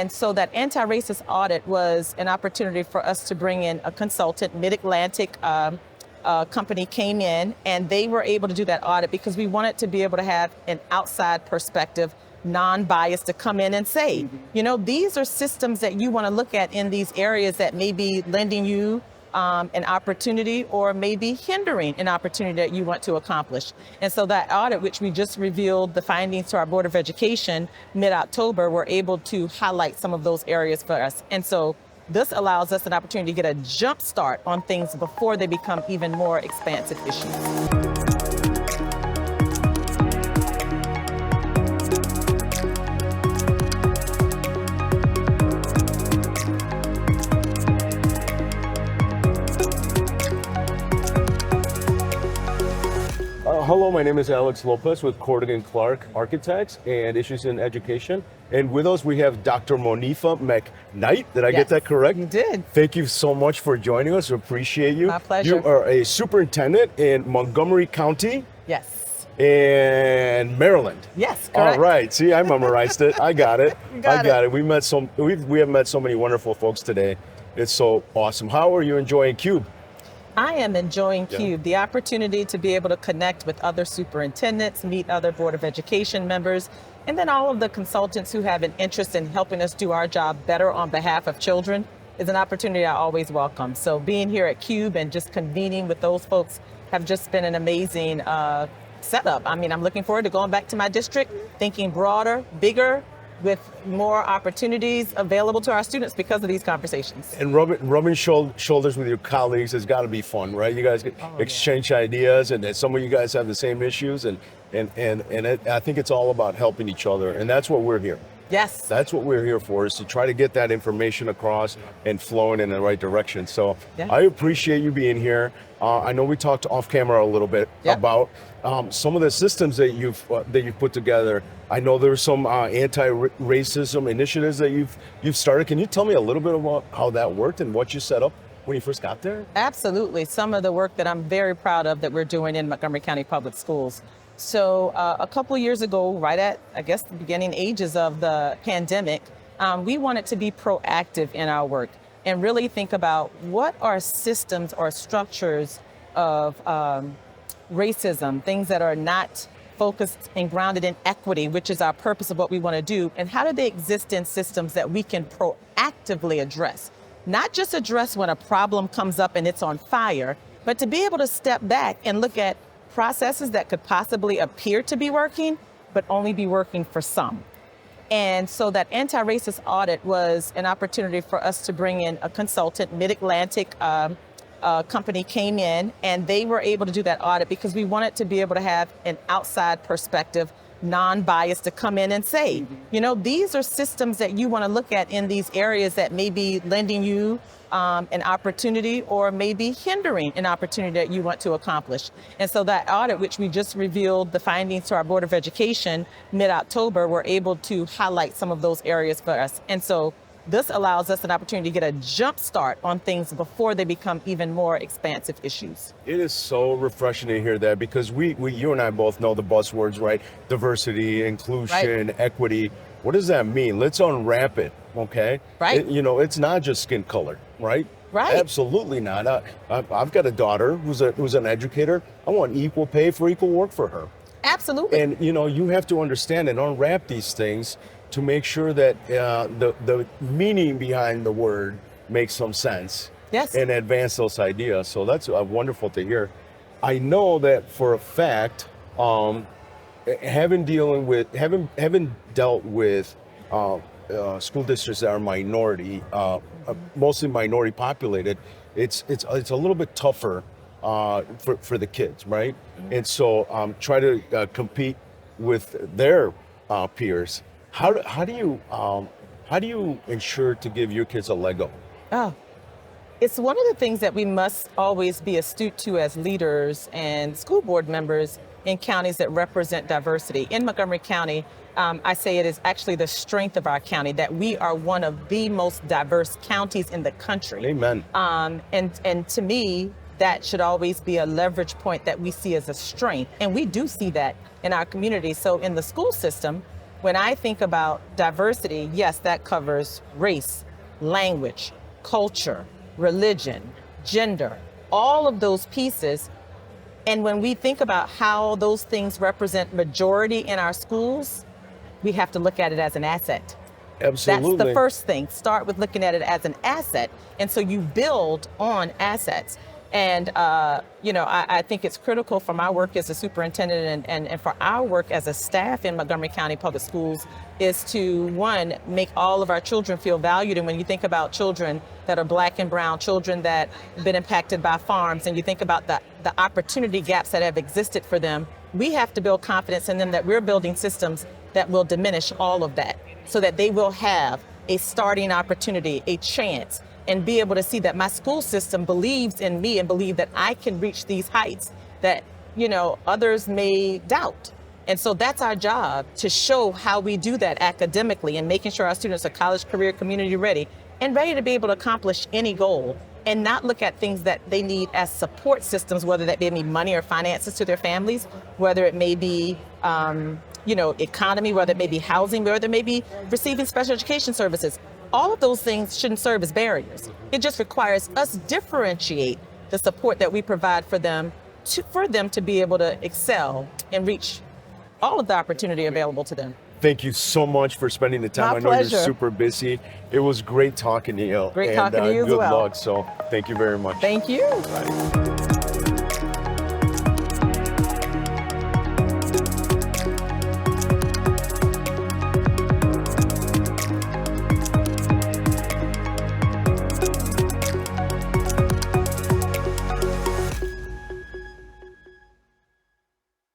And so that anti-racist audit was an opportunity for us to bring in a consultant. Mid-Atlantic company came in, and they were able to do that audit because we wanted to be able to have an outside perspective, non-biased, to come in and say, you know, these are systems that you want to look at in these areas that may be lending you an opportunity or maybe hindering an opportunity that you want to accomplish. And so that audit, which we just revealed the findings to our Board of Education mid-October, we're able to highlight some of those areas for us. And so this allows us an opportunity to get a jump start on things before they become even more expansive issues. Hello, my name is Alex Lopez with Corrigan Clark Architects and Issues in Education. And with us, we have Dr. Monifa McKnight. Did I get that correct? You did. Thank you so much for joining us. We appreciate you. My pleasure. You are a superintendent in Montgomery County. Yes. And Maryland. Yes, correct. All right. See, I memorized it. I got it. You got it. We have met so many wonderful folks today. It's so awesome. How are you enjoying CUBE? I am enjoying CUBE, the opportunity to be able to connect with other superintendents, meet other Board of Education members, and then all of the consultants who have an interest in helping us do our job better on behalf of children is an opportunity I always welcome. So being here at CUBE and just convening with those folks have just been an amazing setup. I mean, I'm looking forward to going back to my district, thinking broader, bigger, with more opportunities available to our students because of these conversations. And rubbing shoulders with your colleagues has got to be fun, right? You guys exchange ideas, and some of you guys have the same issues, and I think it's all about helping each other, and that's what we're here. Yes. That's what we're here for, is to try to get that information across and flowing in the right direction. So yeah. I appreciate you being here. I know we talked off camera a little bit about some of the systems that you've put together. I know there's some anti-racism initiatives that you've started. Can you tell me a little bit about how that worked and what you set up when you first got there? Absolutely. Some of the work that I'm very proud of that we're doing in Montgomery County Public Schools. So a couple of years ago, right at, I guess, the beginning ages of the pandemic, we wanted to be proactive in our work and really think about what are systems or structures of racism, things that are not focused and grounded in equity, which is our purpose of what we want to do, and how do they exist in systems that we can proactively address? Not just address when a problem comes up and it's on fire, but to be able to step back and look at processes that could possibly appear to be working, but only be working for some. And so that anti-racist audit was an opportunity for us to bring in a consultant. Mid-Atlantic company came in, and they were able to do that audit because we wanted to be able to have an outside perspective, non-biased, to come in and say, you know, these are systems that you want to look at in these areas that may be lending you an opportunity or maybe hindering an opportunity that you want to accomplish. And so that audit, which we just revealed the findings to our Board of Education mid-October, we're able to highlight some of those areas for us. And so this allows us an opportunity to get a jump start on things before they become even more expansive issues. It is so refreshing to hear that, because you and I both know the buzzwords, right? Diversity, inclusion, equity. What does that mean? Let's unwrap it, okay? Right. It's not just skin color, right? Right. Absolutely not. I've got a daughter who's an educator. I want equal pay for equal work for her. Absolutely. And you have to understand and unwrap these things to make sure that the meaning behind the word makes some sense. Yes. And advance those ideas. So that's wonderful to hear. I know that for a fact, having dealt with school districts that are minority, mostly minority populated, it's a little bit tougher for the kids, right? And so try to compete with their peers. How do you ensure to give your kids a leg up? Oh, it's one of the things that we must always be astute to as leaders and school board members in counties that represent diversity. In Montgomery County, I say it is actually the strength of our county that we are one of the most diverse counties in the country. Amen. And to me, that should always be a leverage point that we see as a strength. And we do see that in our community. So in the school system, when I think about diversity, yes, that covers race, language, culture, religion, gender, all of those pieces. And when we think about how those things represent majority in our schools, we have to look at it as an asset. Absolutely. That's the first thing. Start with looking at it as an asset. And so you build on assets. And, I think it's critical for my work as a superintendent and for our work as a staff in Montgomery County Public Schools is to, one, make all of our children feel valued. And when you think about children that are Black and brown, children that have been impacted by farms, and you think about the opportunity gaps that have existed for them, we have to build confidence in them that we're building systems that will diminish all of that so that they will have a starting opportunity, a chance, and be able to see that my school system believes in me and believe that I can reach these heights that, others may doubt. And so that's our job, to show how we do that academically and making sure our students are college, career, community ready and ready to be able to accomplish any goal and not look at things that they need as support systems, whether that may be money or finances to their families, whether it may be economy, whether it may be housing, whether it may be receiving special education services. All of those things shouldn't serve as barriers. It just requires us differentiate the support that we provide for them to be able to excel and reach all of the opportunity available to them. Thank you so much for spending the time. My I know pleasure. you're super busy. It was great talking to you. Great talking to you as good well. luck. So thank you very much. Thank you. Bye.